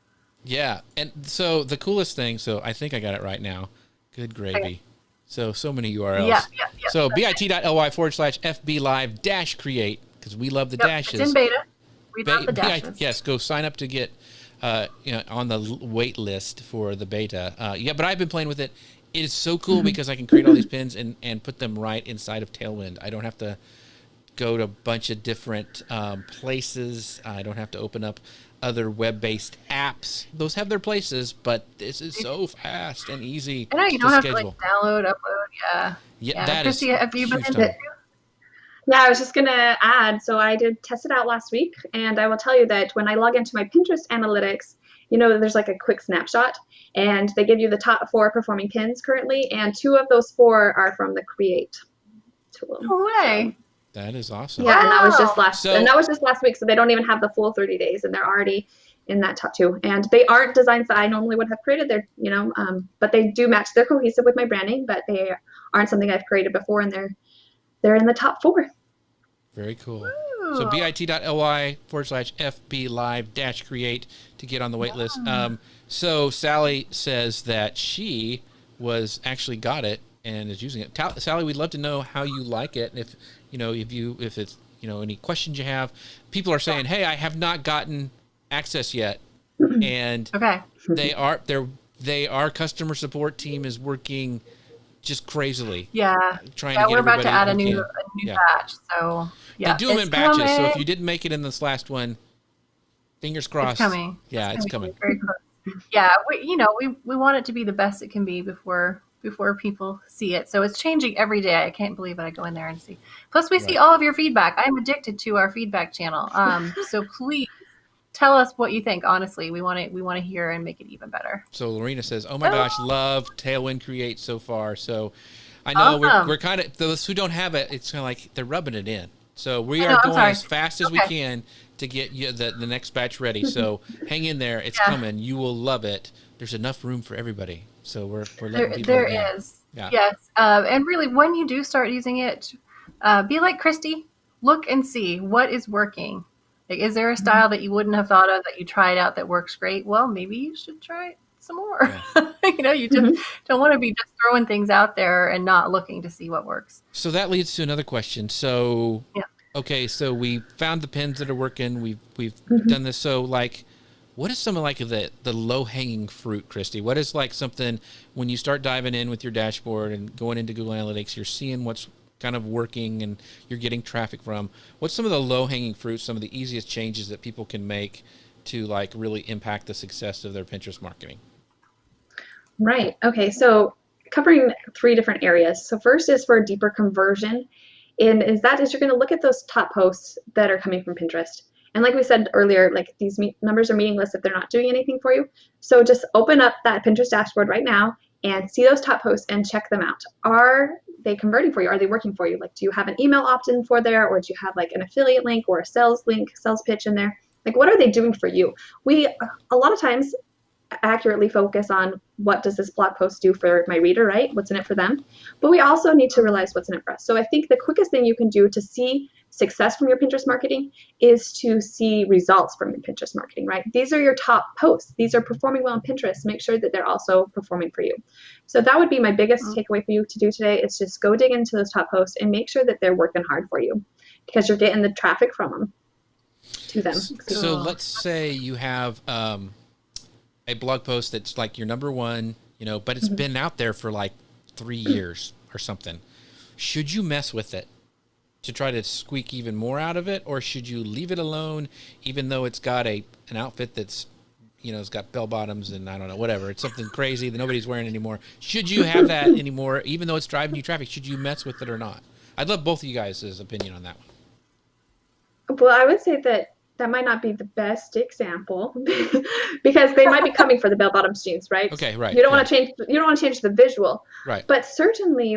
Yeah. And so the coolest thing, so I think I got it right now. Good gravy. Okay. So many URLs. Yeah. So bit.ly/FBLive-create, because we love the dashes.
It's in beta. We love the dashes.
Yes, go sign up to get on the wait list for the beta. But I've been playing with it. It is so cool because I can create all these pins and put them right inside of Tailwind. I don't have to go to a bunch of different places. I don't have to open up other web-based apps. Those have their places, but this is so fast and easy.
I know you don't have to download, upload.
Yeah, that
Christy,
is
have you been
huge time.
Yeah, I was just going to add, so I did test it out last week, and I will tell you that when I log into my Pinterest analytics, there's like a quick snapshot, and they give you the top 4 performing pins currently, and 2 of those 4 are from the Create tool.
No way.
That is awesome.
Yeah, and that was just last week, so they don't even have the full 30 days, and they're already in that top 2. And they aren't designs that I normally would have created. They're, but they do match. They're cohesive with my branding, but they aren't something I've created before, and they're in the top 4.
Very cool. So bit.ly/FBLive-create to get on the wait list. So Sally says that she was actually got it and is using it. Sally, we'd love to know how you like it, and if it's any questions you have. People are saying, "Hey, I have not gotten access yet," and our customer support team is working just crazily.
Yeah,
trying to get
we're about to add a new batch. So
they do them in batches. Coming. So if you didn't make it in this last one, fingers crossed.
It's coming.
Yeah, it's coming.
Very close. Yeah, we want it to be the best it can be before people see it. So it's changing every day. I can't believe it. I go in there and see. Plus, we see all of your feedback. I'm addicted to our feedback channel. So please tell us what you think. Honestly, we want to hear and make it even better.
So Lorena says, "Oh my gosh, love Tailwind Create so far." So I know we're kind of, those who don't have it, it's kind of like they're rubbing it in. So we are going as fast as we can to get you the next batch ready. So hang in there. It's coming. You will love it. There's enough room for everybody. So we're letting people know.
There is. Yeah. Yes. And really, when you do start using it, be like Christy. Look and see what is working. Like, is there a style that you wouldn't have thought of that you tried out that works great? Well, maybe you should try it some more. Yeah. You just don't want to be just throwing things out there and not looking to see what works.
So that leads to another question. So, okay, so we found the pins that are working. We've done this. So, like, what is some of like the low-hanging fruit, Christy? What is like something when you start diving in with your dashboard and going into Google Analytics, you're seeing what's kind of working and you're getting traffic from? What's some of the low-hanging fruit, some of the easiest changes that people can make to like really impact the success of their Pinterest marketing?
Right. Okay. So covering 3 different areas. So first is for deeper conversion. And you're going to look at those top posts that are coming from Pinterest. And like we said earlier, like these numbers are meaningless if they're not doing anything for you. So just open up that Pinterest dashboard right now and see those top posts and check them out. Are they converting for you? Are they working for you? Like, do you have an email opt-in for there, or do you have like an affiliate link or a sales link, sales pitch in there? Like, what are they doing for you? We, a lot of times, accurately focus on what does this blog post do for my reader, right? What's in it for them? But we also need to realize what's in it for us. So I think the quickest thing you can do to see success from your Pinterest marketing is to see results from your Pinterest marketing, right? These are your top posts. These are performing well on Pinterest. Make sure that they're also performing for you. So that would be my biggest takeaway for you to do today, is just go dig into those top posts and make sure that they're working hard for you, because you're getting the traffic from them to them.
So let's say you have a blog post that's like your number one, but it's been out there for like 3 years. or something, should you mess with it to try to squeak even more out of it, or should you leave it alone, even though it's got an outfit that's, it's got bell bottoms and I don't know, whatever. It's something crazy that nobody's wearing anymore. Should you have that anymore, even though it's driving you traffic? Should you mess with it or not? I'd love both of you guys' opinion on that one.
Well, I would say that might not be the best example because they might be coming for the bell bottom jeans, right?
Okay, right.
You don't want to change. You don't want to change the visual,
right?
But certainly,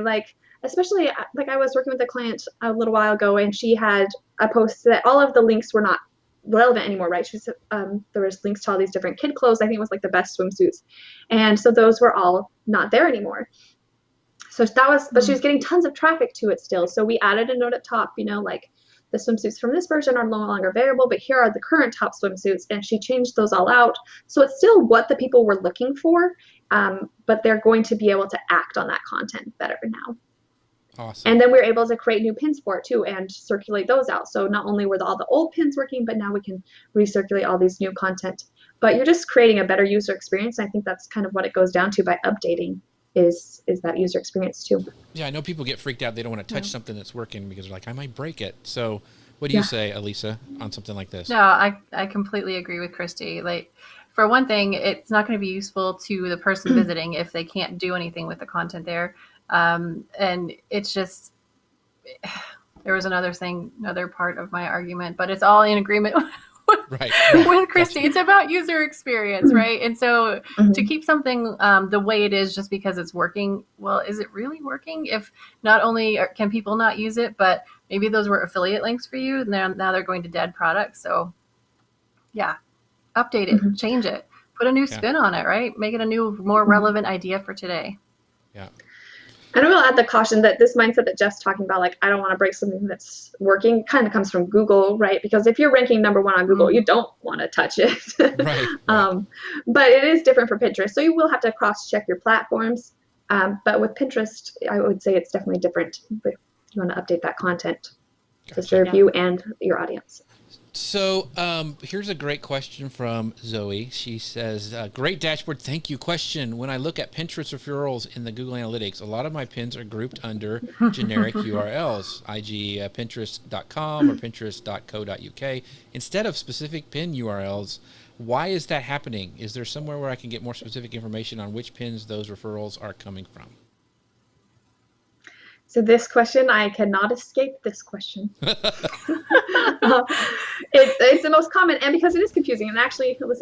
especially I was working with a client a little while ago, and she had a post that all of the links were not relevant anymore, right? She said there was links to all these different kid clothes. I think it was like the best swimsuits, and so those were all not there anymore. So that was, but she was getting tons of traffic to it still. So we added a note up top, like the swimsuits from this version are no longer available, but here are the current top swimsuits, and she changed those all out. So it's still what the people were looking for, but they're going to be able to act on that content better now.
Awesome.
And then we were able to create new pins for it too and circulate those out. So not only were all the old pins working, but now we can recirculate all these new content. But you're just creating a better user experience. I think that's kind of what it goes down to by updating is that user experience too.
Yeah, I know people get freaked out. They don't want to touch something that's working because they're like, I might break it. So what do you say, Elisa, on something like this?
No, I completely agree with Christy. For one thing, it's not going to be useful to the person visiting if they can't do anything with the content there. And it's just, there was another part of my argument, but it's all in agreement
right.
with Christy. It's about user experience, right? And so to keep something the way it is just because it's working, well, is it really working? If not only can people not use it, but maybe those were affiliate links for you, and now they're going to dead products. So yeah, update it, change it, put a new spin on it, right? Make it a new, more relevant idea for today.
Yeah.
And I will add the caution that this mindset that Jeff's talking about, I don't want to break something that's working, kind of comes from Google, right? Because if you're ranking number 1 on Google, you don't want to touch it.
Right.
But it is different for Pinterest. So you will have to cross-check your platforms. But with Pinterest, I would say it's definitely different. But you want to update that content to serve you and your audience.
So here's a great question from Zoe. She says, great dashboard. Thank you. Question. When I look at Pinterest referrals in the Google Analytics, a lot of my pins are grouped under generic URLs, i.g. Pinterest.com or Pinterest.co.uk, instead of specific pin URLs. Why is that happening? Is there somewhere where I can get more specific information on which pins those referrals are coming from?
So this question, I cannot escape this question. It's the most common, and because it is confusing. And actually, it was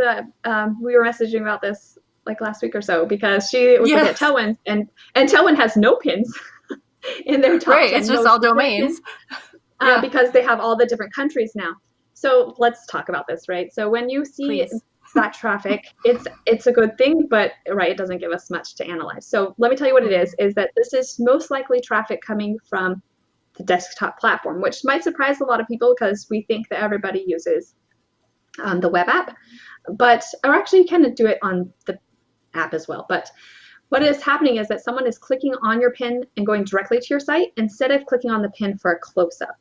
we were messaging about this last week or so because she was looking at Tailwind, and Tailwind has no pins in their top 10.
It's just all domains.
Because they have all the different countries now. So let's talk about this, right? So when you see that traffic, it's a good thing, but it doesn't give us much to analyze. So let me tell you what it is that this is most likely traffic coming from the desktop platform, which might surprise a lot of people because we think that everybody uses the web app, or actually you can do it on the app as well. But what is happening is that someone is clicking on your pin and going directly to your site instead of clicking on the pin for a close-up.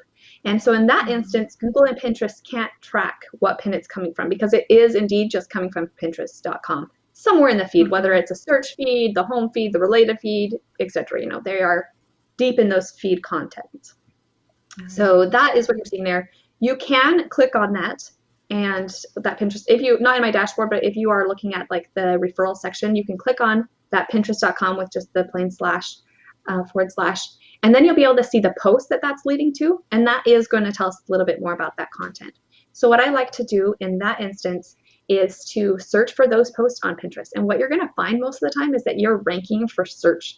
And so in that instance, Google and Pinterest can't track what pin it's coming from because it is indeed just coming from Pinterest.com, somewhere in the feed, whether it's a search feed, the home feed, the related feed, etc. They are deep in those feed content. So that is what you're seeing there. You can click on that and that Pinterest, if you, not in my dashboard, but if you are looking at the referral section, you can click on that Pinterest.com with just the plain / and then you'll be able to see the post that's leading to, and that is going to tell us a little bit more about that content. So what I like to do in that instance is to search for those posts on Pinterest. And what you're going to find most of the time is that you're ranking for search.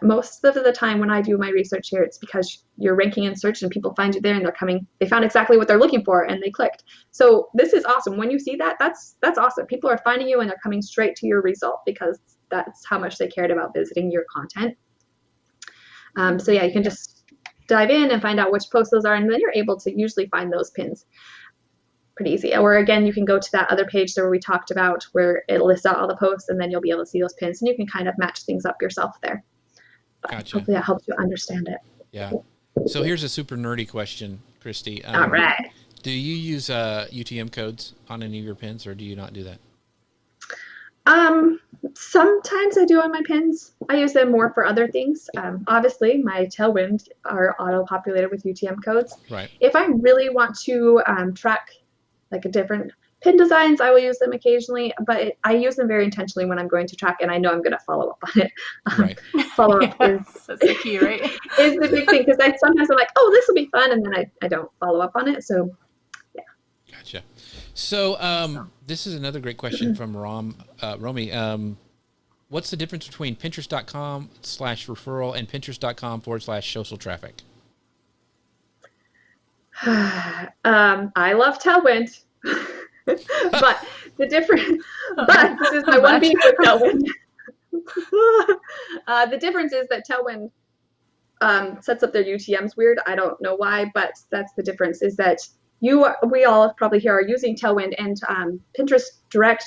Most of the time when I do my research here, it's because you're ranking in search and people find you there and they found exactly what they're looking for and they clicked. So this is awesome. When you see that, that's awesome. People are finding you and they're coming straight to your result because that's how much they cared about visiting your content. So yeah, you can just dive in and find out which posts those are, and then you're able to usually find those pins pretty easy. Or again, you can go to that other page there where we talked about where it lists out all the posts, and then you'll be able to see those pins, and you can kind of match things up yourself there. But
gotcha.
Hopefully that helps you understand it.
Yeah. So here's a super nerdy question, Christy.
All right.
Do you use UTM codes on any of your pins, or do you not do that?
Sometimes I do on my pins. I use them more for other things. Obviously, my Tailwind are auto-populated with UTM codes.
Right.
If I really want to track like a different pin designs, I will use them occasionally, but I use them very intentionally when I'm going to track and I know I'm going to follow up on it.
Right.
Follow up
that's the key, right?
is the big thing, because sometimes I'm like, oh, this will be fun, and then I don't follow up on it. So, yeah.
Gotcha. So this is another great question from Romy. What's the difference between Pinterest.com/referral and Pinterest.com/social traffic?
I love Tailwind, but the difference. But this is my one beef with Tailwind. The difference is that Tailwind sets up their UTMs weird. I don't know why, but that's the difference. Is that we all probably here are using Tailwind, and Pinterest Direct.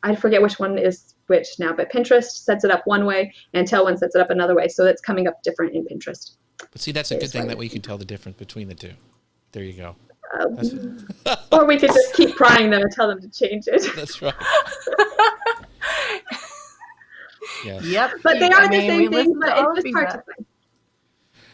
I forget which one is which now, but Pinterest sets it up one way and Tailwind sets it up another way. So it's coming up different in Pinterest.
But see, that's a good thing that we can tell the difference between the two. There you go.
Or we could just keep prying them and tell them to change it.
That's right. Yes.
Yep.
But they are the same thing, but it's just hard to find.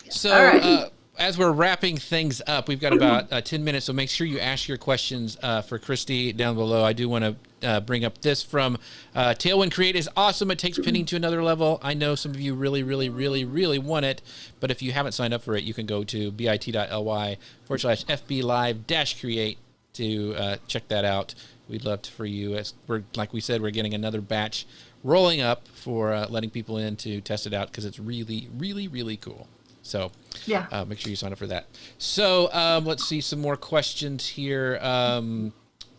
So as we're wrapping things up, we've got about 10 minutes, so make sure you ask your questions for Christy down below. I do want to bring up this from Tailwind Create is awesome. It takes pinning to another level. I know some of you really, really, really, really want it, but if you haven't signed up for it, you can go to bit.ly/FB Live-Create to check that out. We'd love for you. Like we said, we're getting another batch rolling up for letting people in to test it out because it's really, really, really cool. So yeah, make sure you sign up for that. So let's see some more questions here.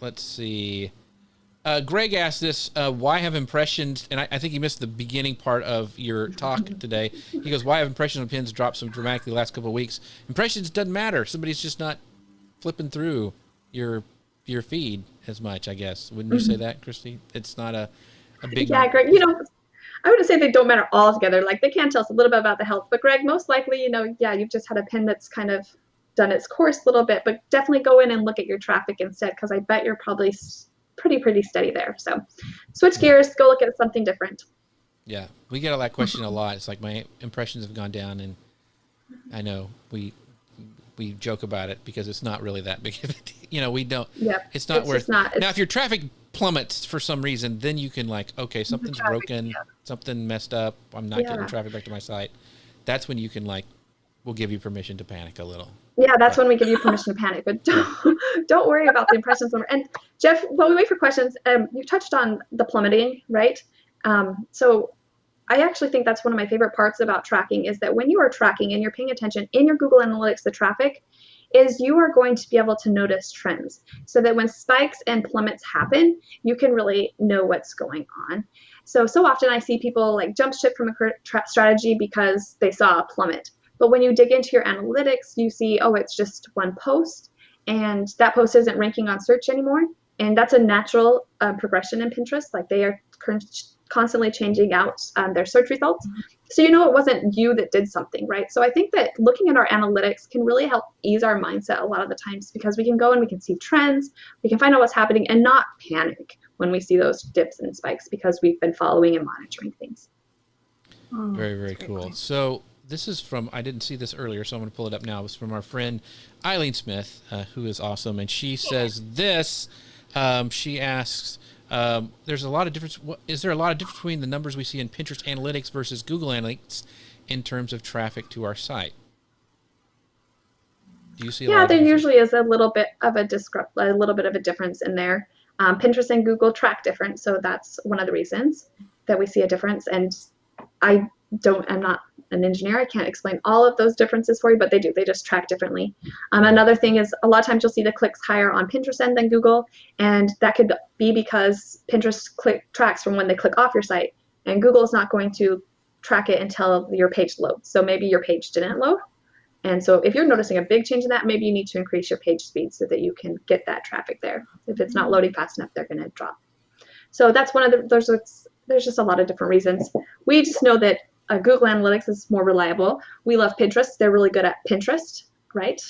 Let's see. Greg asked this, why have impressions, and I think he missed the beginning part of your talk today. He goes, why have impressions on pins dropped so dramatically the last couple of weeks? Impressions doesn't matter. Somebody's just not flipping through your feed as much, I guess. Wouldn't you say that, Christy? It's not a big...
Yeah, Greg, I wouldn't say they don't matter altogether. Like, they can tell us a little bit about the health, but Greg, most likely, you've just had a pin that's kind of done its course a little bit, but definitely go in and look at your traffic instead, because I bet you're probably pretty steady there. So switch gears, go look at something different. Yeah,
we get that question a lot. It's like my impressions have gone down, and I know we joke about it because it's not really that big of a deal. We don't. Yeah, it's not worth. Now, if your traffic plummets for some reason, then you can okay, something's broken, something messed up. I'm not getting traffic back to my site. That's when you can we'll give you permission to panic a little. Yeah, that's when we give you permission to panic. But don't worry about the impressions number. And Jeff, while we wait for questions, you touched on the plummeting, right? So I actually think that's one of my favorite parts about tracking is that when you are tracking and you're paying attention in your Google Analytics, the traffic, is you are going to be able to notice trends so that when spikes and plummets happen, you can really know what's going on. So often I see people jump ship from a strategy because they saw a plummet. But when you dig into your analytics, you see, oh, it's just one post, and that post isn't ranking on search anymore. And that's a natural progression in Pinterest. They are constantly changing out their search results. So it wasn't you that did something, right? So I think that looking at our analytics can really help ease our mindset a lot of the times, because we can go and we can see trends, we can find out what's happening and not panic when we see those dips and spikes, because we've been following and monitoring things. Very, very cool. So this is from, I didn't see this earlier, so I'm going to pull it up now. It was from our friend Eileen Smith, who is awesome. And she says this, she asks, there's a lot of difference. Is there a lot of difference between the numbers we see in Pinterest Analytics versus Google Analytics in terms of traffic to our site? Do you see?
Yeah, there usually is a little bit of a difference in there. Pinterest and Google track different, so that's one of the reasons that we see a difference. And I'm not an engineer. I can't explain all of those differences for you, but they do. They just track differently. Another thing is a lot of times you'll see the clicks higher on Pinterest end than Google, and that could be because Pinterest tracks from when they click off your site, and Google is not going to track it until your page loads. So maybe your page didn't load. And so if you're noticing a big change in that, maybe you need to increase your page speed so that you can get that traffic there. If it's not loading fast enough, they're going to drop. So that's one of the, there's just a lot of different reasons. We just know that Google Analytics is more reliable. We love Pinterest. They're really good at Pinterest, right?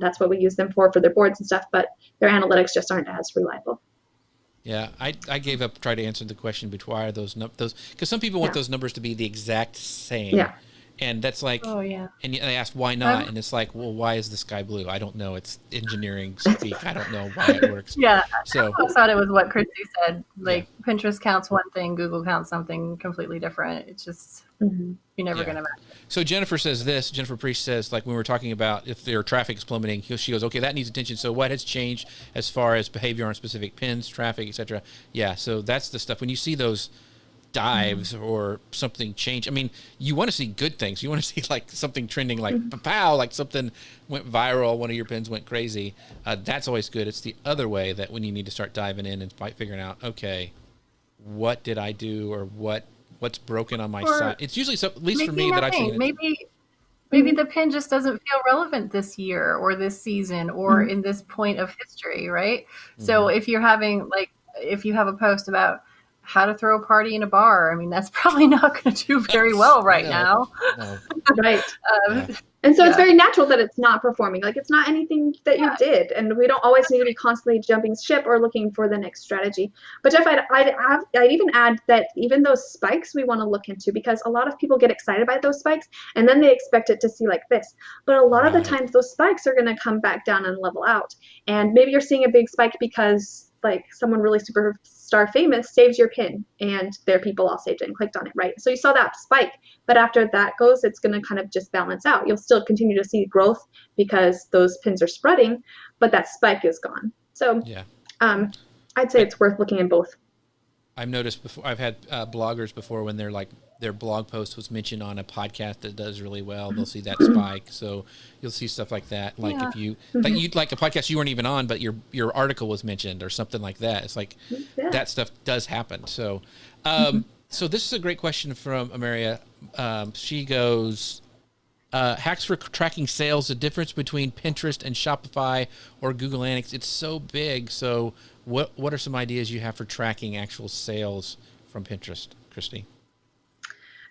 That's what we use them for their boards and stuff, but their analytics just aren't as reliable.
Yeah, I gave up trying to answer the question before those because some people want those numbers to be the exact same.
Yeah.
And that's like,
oh yeah.
And they asked why not, and it's like, well, why is the sky blue? I don't know. It's engineering speak. I don't know why it works.
Yeah.
So
I thought it was what Christy said. Like Pinterest counts one thing, Google counts something completely different. It's just you're never gonna match it.
So Jennifer says this. Jennifer Priest says, like when we were talking about if their traffic is plummeting, she goes, okay, that needs attention. So what has changed as far as behavior on specific pins, traffic, etc.? Yeah. So that's the stuff when you see those dives or something change. I mean, you want to see good things. You want to see like something trending, like pow, like something went viral. One of your pins went crazy. That's always good. It's the other way that when you need to start diving in and figuring out, okay, what did I do or what's broken on my site? It's usually at least for me that I've seen it.
Maybe the pin just doesn't feel relevant this year or this season or in this point of history, right? So if you're having if you have a post about how to throw a party in a bar, I mean, that's probably not going to do very well right now.
No.
Right. And so it's very natural that it's not performing. Like it's not anything that you did. And we don't always need to be constantly jumping ship or looking for the next strategy. But Jeff, I'd even add that even those spikes we want to look into, because a lot of people get excited by those spikes and then they expect it to see like this. But a lot of the times those spikes are going to come back down and level out. And maybe you're seeing a big spike because like someone really superstar famous saves your pin and their people all saved it and clicked on it, right? So you saw that spike, but after that goes, it's going to kind of just balance out. You'll still continue to see growth because those pins are spreading, but that spike is gone. So I'd say it's worth looking in both.
I've noticed before, I've had bloggers before when they're like, their blog post was mentioned on a podcast that does really well, they'll see that spike. So you'll see stuff like that. Like if you like a podcast you weren't even on, but your article was mentioned or something like that. It's like that stuff does happen. So, so this is a great question from Amaria. She goes, hacks for tracking sales, the difference between Pinterest and Shopify or Google Analytics. It's so big. So what are some ideas you have for tracking actual sales from Pinterest, Christy?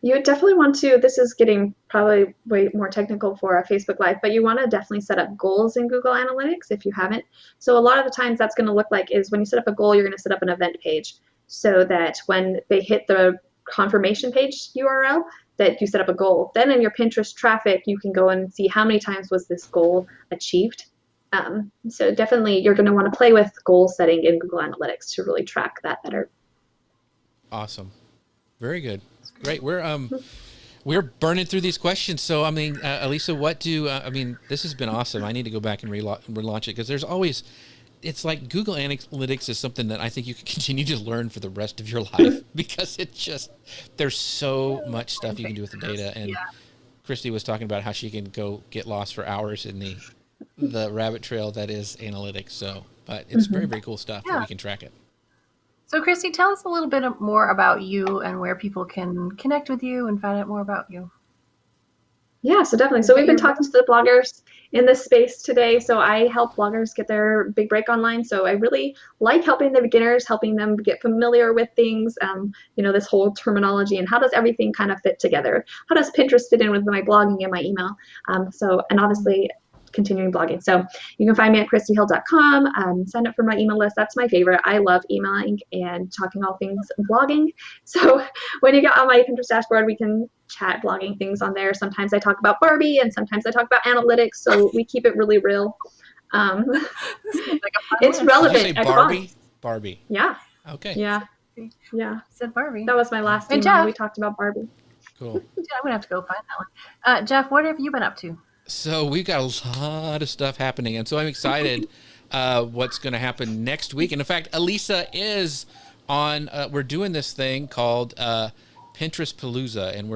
You would definitely want to, this is getting probably way more technical for a Facebook Live, but you want to definitely set up goals in Google Analytics if you haven't. So a lot of the times that's going to look like is when you set up a goal, you're going to set up an event page so that when they hit the confirmation page URL, that you set up a goal. Then in your Pinterest traffic, you can go and see how many times was this goal achieved. So definitely you're going to want to play with goal setting in Google Analytics to really track that better.
Awesome. Very good. Great. We're burning through these questions. So, I mean, Elisa, I mean, this has been awesome. I need to go back and relaunch it because there's always, it's like Google Analytics is something that I think you can continue to learn for the rest of your life because it's just, there's so much stuff you can do with the data. And Christy was talking about how she can go get lost for hours in the rabbit trail that is analytics. So, but it's very, very cool stuff that we can track it.
So, Christy, tell us a little bit more about you and where people can connect with you and find out more about you.
Yeah, so definitely. So we've been talking to the bloggers in this space today. So I help bloggers get their big break online. So I really like helping the beginners, helping them get familiar with things, this whole terminology and how does everything kind of fit together? How does Pinterest fit in with my blogging and my email? And obviously continuing blogging. So you can find me at christyhill.com. Sign up for my email list. That's my favorite. I love emailing and talking all things blogging. So when you get on my Pinterest dashboard, we can chat blogging things on there. Sometimes I talk about Barbie and sometimes I talk about analytics. So we keep it really real. It's relevant.
Did you say Barbie? Barbie.
Yeah.
Okay.
Yeah. Yeah.
I said Barbie.
That was my last email.
Jeff,
we talked about Barbie.
Cool.
I'm going to have to go find that one. Jeff, what have you been up to?
So we've got a lot of stuff happening, and so I'm excited what's going to happen next week. And in fact, Elisa is on. We're doing this thing called Pinterest Palooza, and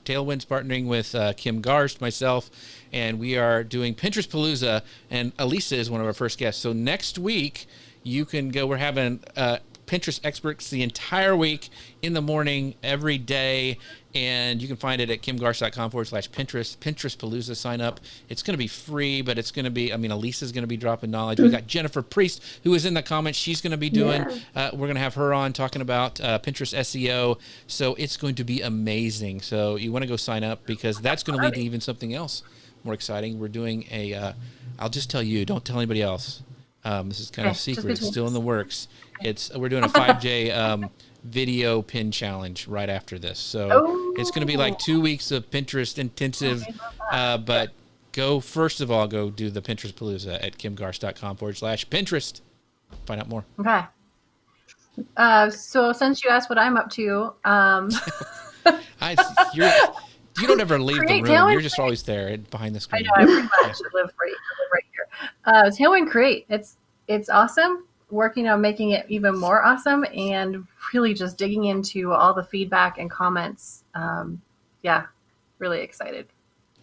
Tailwind's partnering with Kim Garst, myself, and we are doing Pinterest Palooza. And Elisa is one of our first guests. So next week you can go. We're having Pinterest experts the entire week in the morning, every day. And you can find it at kimgarst.com/Pinterest. Pinterest Palooza, sign up. It's going to be free, but it's going to be, Elisa's going to be dropping knowledge. We got Jennifer Priest, who is in the comments. She's going to be doing, we're going to have her on talking about Pinterest SEO. So it's going to be amazing. So you want to go sign up because that's going to lead to even something else more exciting. We're doing I'll just tell you, don't tell anybody else. This is kind of secret. It's still in the works. We're doing a 5J video pin challenge right after this. So it's going to be like 2 weeks of Pinterest intensive. But first of all, go do the Pinterest Palooza at kimgarst.com/Pinterest. Find out more.
Okay. So since you asked what I'm up to,
you don't ever leave the room. You're just always there behind the screen.
I know. I pretty much live right here. Tailwind Create. It's awesome. Working on making it even more awesome, and really just digging into all the feedback and comments. Really excited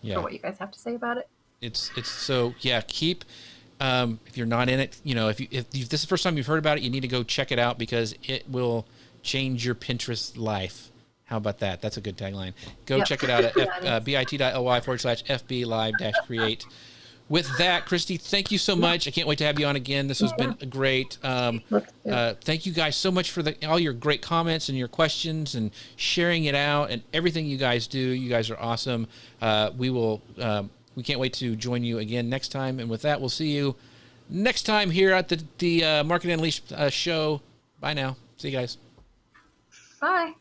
for what you guys have to say about it.
It's so keep. If you're not in it, if this is the first time you've heard about it, you need to go check it out because it will change your Pinterest life. How about that? That's a good tagline. Go check it out at bit.ly/FB live-create. With that, Christy, thank you so much. I can't wait to have you on again. This has been great. Thank you guys so much for all your great comments and your questions and sharing it out and everything you guys do. You guys are awesome. We can't wait to join you again next time. And with that, we'll see you next time here at the Marketing Unleashed show. Bye now. See you guys.
Bye.